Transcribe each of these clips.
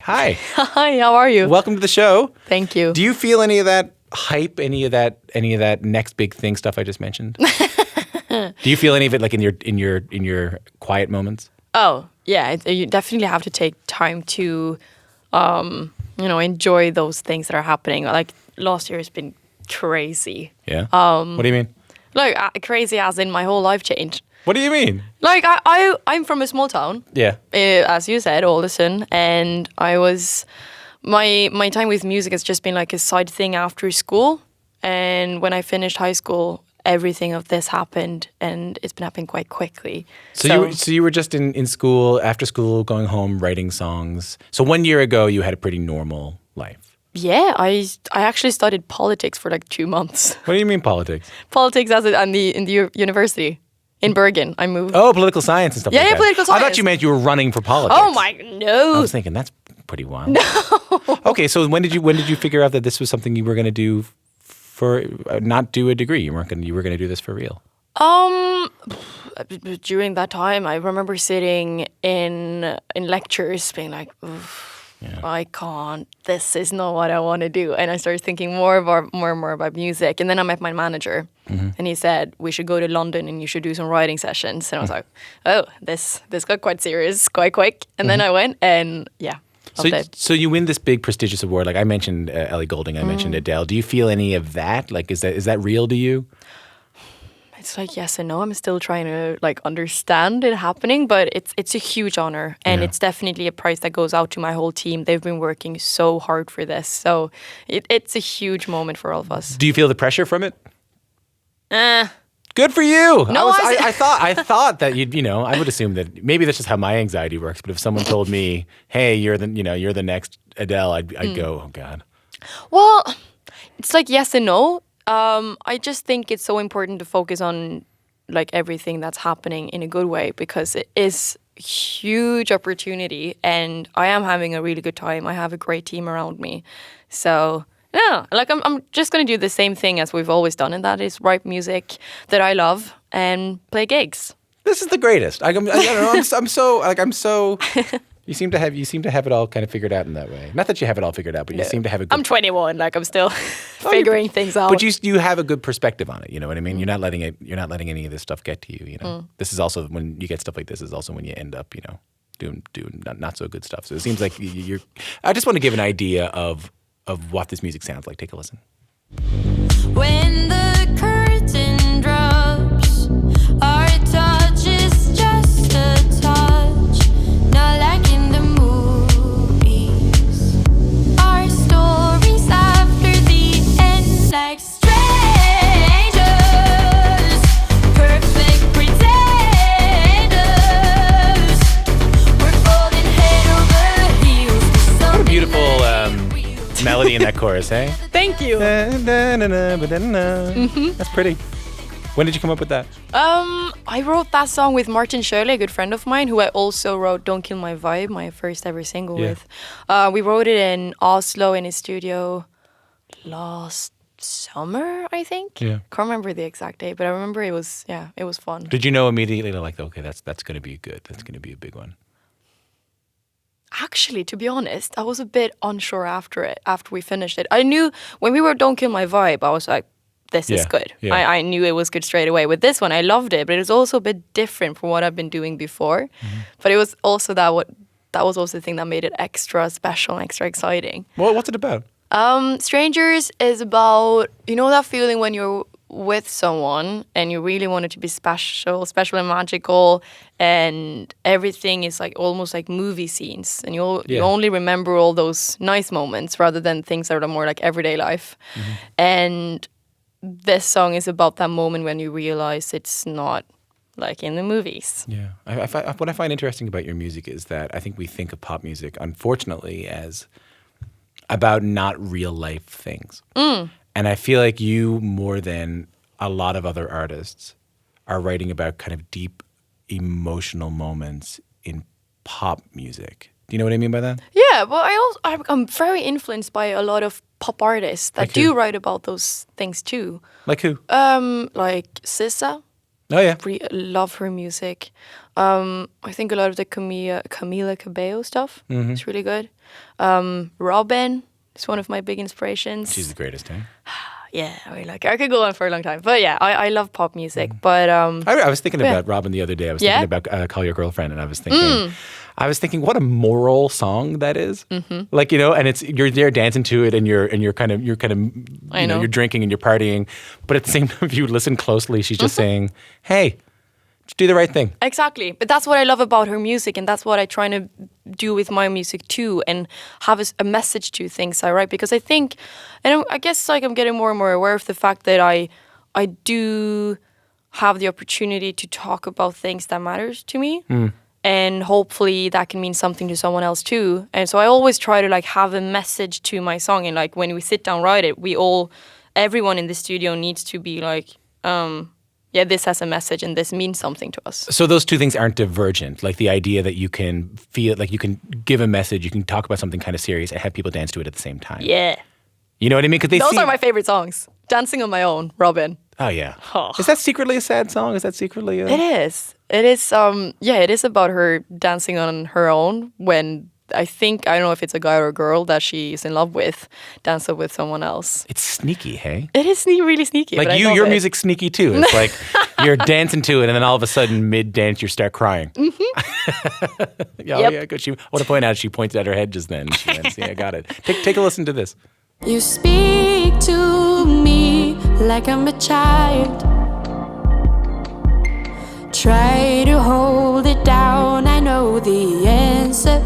Hi. Hi, how are you? Welcome to the show. Thank you. Do you feel any of that hype, any of that next big thing stuff I just mentioned? Do you feel any of it like in your quiet moments? Oh, yeah. You definitely have to take time to, enjoy those things that are happening. Like last year has been crazy. Yeah. What do you mean? Like crazy as in my whole life changed. What do you mean? Like I'm from a small town. Yeah. As you said, Alderson, and my time with music has just been like a side thing after school. And when I finished high school, everything of this happened, and it's been happening quite quickly. So you were just in school, after school, going home, writing songs. So 1 year ago, you had a pretty normal life. Yeah, I actually studied politics for like 2 months. What do you mean politics? Politics in the university in Bergen. I moved. Oh, political science and stuff like that. Yeah, political science. I thought you meant you were running for politics. Oh my, no. I was thinking that's pretty wild. No. Okay, so when did you figure out that this was something you were going to do for not do a degree? You were going to do this for real. During that time, I remember sitting in lectures, being like, I can't. This is not what I want to do. And I started thinking more and more about music. And then I met my manager, and he said we should go to London and you should do some writing sessions. And I was like, oh, this got quite serious quite quick. And then I went, and yeah. So you win this big prestigious award. Like I mentioned Ellie Goulding, I mentioned Adele. Do you feel any of that? Like is that real to you? It's like yes and no. I'm still trying to like understand it happening, but it's a huge honor, and it's definitely a prize that goes out to my whole team. They've been working so hard for this, so it's a huge moment for all of us. Do you feel the pressure from it? Good for you. No, I thought that I would assume that maybe that's just how my anxiety works. But if someone told me, "Hey, you're the next Adele," I'd go, "Oh God." Well, it's like yes and no. I just think it's so important to focus on like everything that's happening in a good way, because it is a huge opportunity, and I am having a really good time. I have a great team around me, so. Yeah, like I'm just gonna do the same thing as we've always done, and that is write music that I love and play gigs. This is the greatest. I don't know. I'm so. You seem to have it all kind of figured out in that way. Not that you have it all figured out, but you seem to have a good. I'm 21. Like I'm still figuring things out. But you have a good perspective on it. You know what I mean? You're not letting any of this stuff get to you. You know. This is also when you get stuff like this. Is also when you end up doing not so good stuff. So it seems like you're. I just want to give an idea of what this music sounds like. Take a listen. When the curtain drops, our touch is just a touch, not like in the movies. Our stories after the end, like strangers, perfect pretenders. We're falling head over heels. What a beautiful melody in that chorus, hey? Thank you. That's pretty. When did you come up with that? I wrote that song with Martin Schöle, a good friend of mine, who I also wrote Don't Kill My Vibe, my first ever single with. We wrote it in Oslo in his studio last summer, I think. Yeah. Can't remember the exact date, but I remember it was fun. Did you know immediately, like, okay, that's going to be good. That's going to be a big one. Actually, to be honest, I was a bit unsure after we finished it. I knew when we were Don't Kill My Vibe, I was like, this is good. Yeah. I knew it was good straight away. With this one, I loved it, but it was also a bit different from what I've been doing before. But it was also that was also the thing that made it extra special and extra exciting. Well, what's it about? Strangers is about, that feeling when you're with someone and you really want it to be special and magical, and everything is like almost like movie scenes, and you only remember all those nice moments rather than things that are more like everyday life. And this song is about that moment when you realize it's not like in the movies. Yeah. What I find interesting about your music is that I think we think of pop music, unfortunately, as about not real life things. And I feel like you, more than a lot of other artists, are writing about kind of deep emotional moments in pop music. Do you know what I mean by that? Yeah, well, I'm very influenced by a lot of pop artists that Like who? do write about those things too. Like who? Like SZA. Oh yeah. Love her music. I think a lot of the Camila Cabello stuff is really good. Robin is one of my big inspirations. She's the greatest, eh? Yeah, I really like her. I could go on for a long time. But yeah, I love pop music. But I was thinking about Robin the other day. I was thinking about Call Your Girlfriend, and I was thinking, what a moral song that is. Like, you know, and you're there dancing to it, and you're kind of I know. you're drinking and you're partying, but at the same time, if you listen closely, she's just saying, "Hey, just do the right thing." exactly. But that's what I love about her music, and that's what I try to do with my music too, and have a message to things I write. Because I think, and I guess like I'm getting more and more aware of the fact that I do have the opportunity to talk about things that matters to me. And hopefully that can mean something to someone else too. And so I always try to like have a message to my song. And like when we sit down write it, everyone in the studio needs to be like, yeah, this has a message and this means something to us. So those two things aren't divergent. Like the idea that you can feel like you can give a message, you can talk about something kind of serious and have people dance to it at the same time. Yeah. You know what I mean? Those are my favorite songs. Dancing on My Own, Robin. Oh yeah. Oh. Is that secretly a sad song? Is that secretly a... It is. It is. Yeah, it is about her dancing on her own when I don't know if it's a guy or a girl that she's in love with, dancing with someone else. It's sneaky, hey? It is really sneaky. Like but your music's sneaky too. It's like you're dancing to it, and then all of a sudden, mid-dance, you start crying. Yeah, good. I want to point out she pointed at her head just then. She went, "See, I got it." Take a listen to this. You speak to me like I'm a child. Try to hold it down, I know the answer.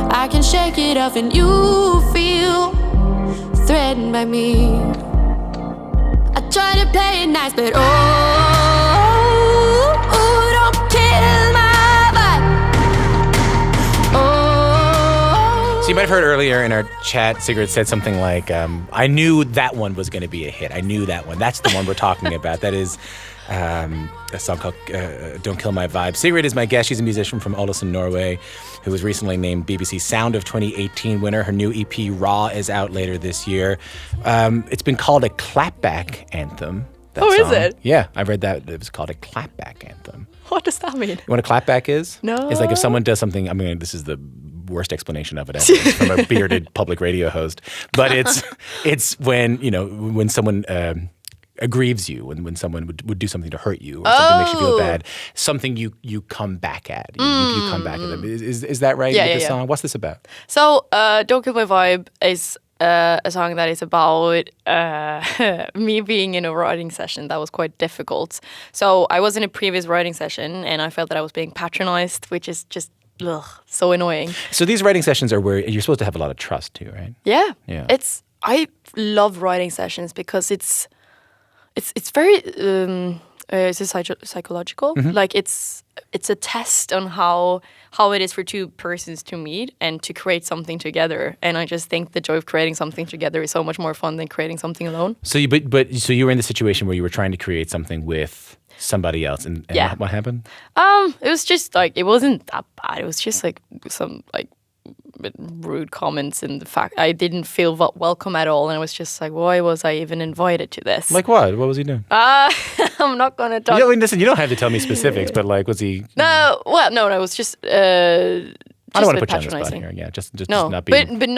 I can shake it off and you feel threatened by me. I try to play it nice, but don't kill my vibe. So you might have heard earlier in our chat, Sigrid said something like, I knew that one was going to be a hit. I knew that one. That's the one we're talking about. That is a song called Don't Kill My Vibe. Sigrid is my guest. She's a musician from Ålesund, Norway, who was recently named BBC Sound of 2018 winner. Her new EP, Raw, is out later this year. It's been called a clapback anthem. Is it? Yeah, I read that it was called a clapback anthem. What does that mean? You know what a clapback is? No. It's like if someone does something, I mean, this is the worst explanation of it ever. It's from a bearded public radio host. But it's when, you know, when someone aggrieves you, when someone would do something to hurt you or something makes you feel bad, something you come back at. You come back at them. Is that right with the song? What's this about? So, Don't Kill My Vibe is a song that is about me being in a writing session that was quite difficult. So I was in a previous writing session and I felt that I was being patronized, which is just so annoying. So these writing sessions are where you're supposed to have a lot of trust too, right? Yeah. Yeah. I love writing sessions because it's very psychological. Like it's a test on how it is for two persons to meet and to create something together. And I just think the joy of creating something together is so much more fun than creating something alone. So you were in the situation where you were trying to create something with somebody else, and Yeah. what happened? It was just like, it wasn't that bad. It was just like some like bit rude comments, and the fact I didn't feel welcome at all, and I was just like, why was I even invited to this? Like what? What was he doing? I'm not gonna talk. Listen, you don't have to tell me specifics, but like, was he? No, well, no, it was just. I don't want to a bit put you on the spot patronizing. here. Yeah, just No, not being. but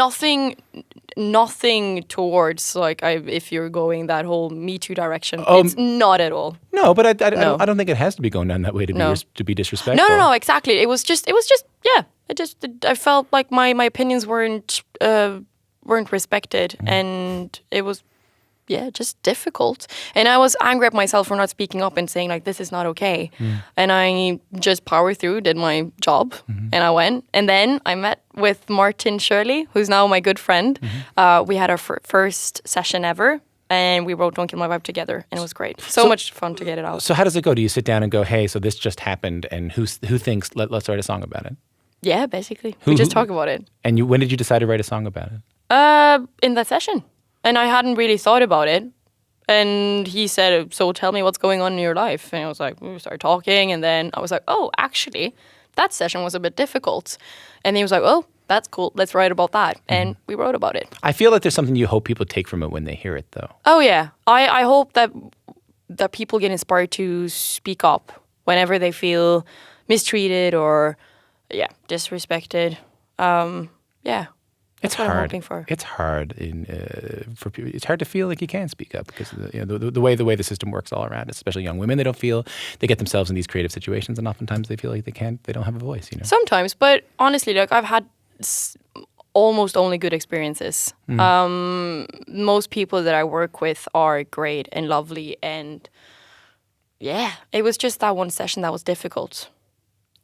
nothing towards like if you're going that whole Me Too direction. It's not at all. No, but I don't think it has to be going down that way to be disrespectful. No, exactly. It was just yeah. I felt like my opinions weren't respected, and it was just difficult. And I was angry at myself for not speaking up and saying like, this is not okay. And I just powered through, did my job, and I went. And then I met with Martin Shirley, who's now my good friend. We had our first session ever. And we wrote Don't Kill My Vibe together, and it was great. So much fun to get it out. So how does it go? Do you sit down and go, hey, so this just happened, and who thinks, let's write a song about it? Yeah, basically. We just talk about it. And when did you decide to write a song about it? In that session. And I hadn't really thought about it. And he said, so tell me what's going on in your life. And I was like, we started talking. And then I was like, oh, actually, that session was a bit difficult. And he was like, oh, that's cool. Let's write about that. And we wrote about it. I feel like there's something you hope people take from it when they hear it, though. Oh, yeah. I hope that that people get inspired to speak up whenever they feel mistreated or disrespected. That's what I'm hoping for. It's hard for people. It's hard to feel like you can speak up because the way the system works all around, especially young women, they don't feel they get themselves in these creative situations, and oftentimes they feel like they don't have a voice. Sometimes, but honestly, like I've had almost only good experiences. Most people that I work with are great and lovely, and it was just that one session that was difficult.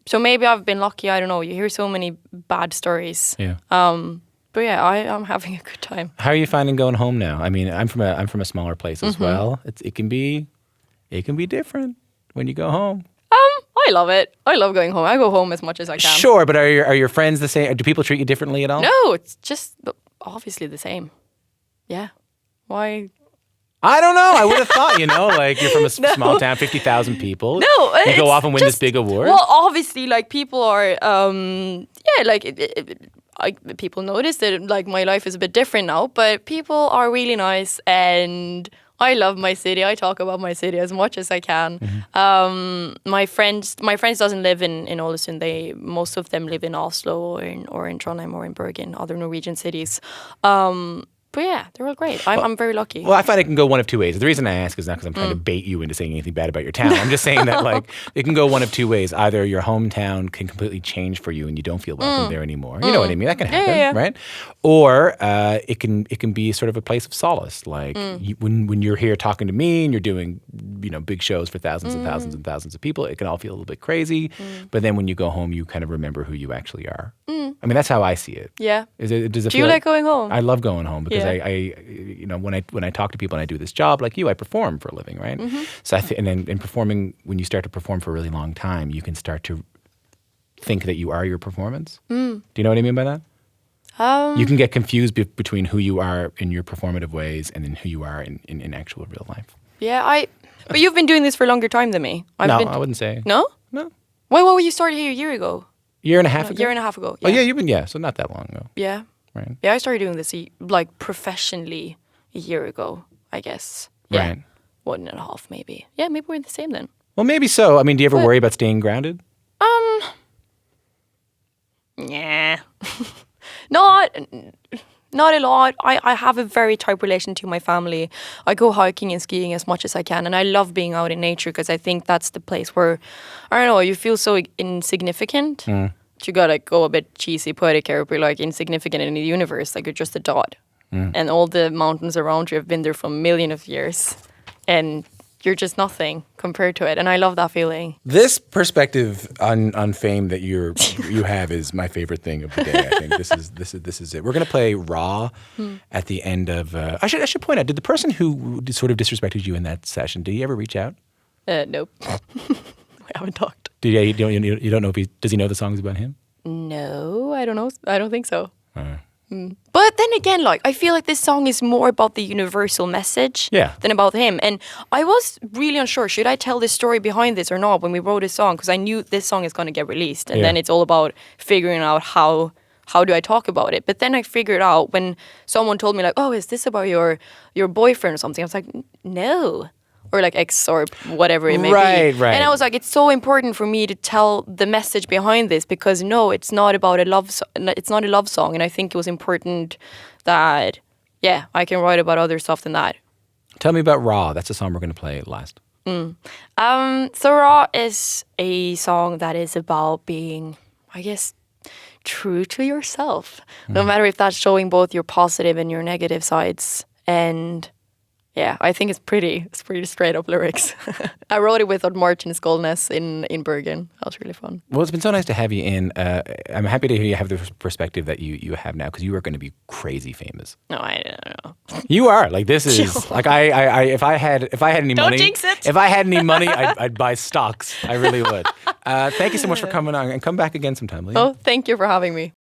So maybe I've been lucky. I don't know. You hear so many bad stories. Yeah. But I'm having a good time. How are you finding going home now? I mean, I'm from a smaller place as well. It can be different when you go home. I love it. I love going home. I go home as much as I can. Sure, but are your friends the same? Do people treat you differently at all? No, it's just obviously the same. Yeah. Why? I don't know. I would have thought, like you're from a small town, 50,000 people. No, you go off and win this big award. Well, obviously, like people are, people notice that like my life is a bit different now, but people are really nice, and I love my city. I talk about my city as much as I can. My friends doesn't live in Ålesund. Most of them live in Oslo or in Trondheim or in Bergen, other Norwegian cities. But yeah, they're all great. I'm very lucky. Well, I find it can go one of two ways. The reason I ask is not because I'm trying to bait you into saying anything bad about your town. I'm just saying that like it can go one of two ways. Either your hometown can completely change for you and you don't feel welcome there anymore. You know what I mean? That can happen, right? Or it can be sort of a place of solace. Like when you're here talking to me and you're doing big shows for thousands and thousands and thousands of people, it can all feel a little bit crazy. But then when you go home, you kind of remember who you actually are. I mean, that's how I see it. Yeah. Does it do you like going home? I love going home because when I talk to people and I do this job like you, I perform for a living, right? So and then in performing, when you start to perform for a really long time, you can start to think that you are your performance. Do you know what I mean by that? You can get confused between who you are in your performative ways and then who you are in actual real life. Yeah, but you've been doing this for a longer time than me. I wouldn't say. No? No. Why were you started here a year ago? Year and a half ago? Year and a half ago. Yeah. Oh, yeah, you've been, so not that long ago. Yeah. Right. Yeah, I started doing this like professionally a year ago, I guess. Yeah. Right. 1.5 maybe. Yeah, maybe we're the same then. Well, maybe so. I mean, do you ever worry about staying grounded? Yeah. Not a lot. I have a very tight relation to my family. I go hiking and skiing as much as I can, and I love being out in nature because I think that's the place where, I don't know, you feel so insignificant. You gotta go a bit cheesy, poetic here, but like insignificant in the universe, like you're just a dot. And all the mountains around you have been there for millions of years, and you're just nothing compared to it. And I love that feeling. This perspective on fame that you have is my favorite thing of the day. I think this is it. We're gonna play Raw at the end of. I should point out. Did the person who sort of disrespected you in that session? Did he ever reach out? Nope. We haven't talked. You don't know if does he know the songs about him? No, I don't know. I don't think so. But then again, like I feel like this song is more about the universal message than about him. And I was really unsure, should I tell this story behind this or not when we wrote this song? Because I knew this song is going to get released. And then it's all about figuring out how do I talk about it. But then I figured out when someone told me like, oh, is this about your boyfriend or something? I was like, no. Or like ex or whatever it may be. Right. And I was like, it's so important for me to tell the message behind this because no, it's not about it's not a love song. And I think it was important that, I can write about other stuff than that. Tell me about Raw. That's the song we're going to play last. So Raw is a song that is about being, I guess, true to yourself. No matter if that's showing both your positive and your negative sides. And yeah, I think it's pretty straight up lyrics. I wrote it with Odd Martin Skolnes in Bergen. That was really fun. Well, it's been so nice to have you in. I'm happy to hear you have the perspective that you have now because you are going to be crazy famous. No, I don't know. You are. Like this is like I if I had any money, don't jinx it. If I had any money, I'd buy stocks. I really would. Thank you so much for coming on and come back again sometime, will you? Oh, thank you for having me.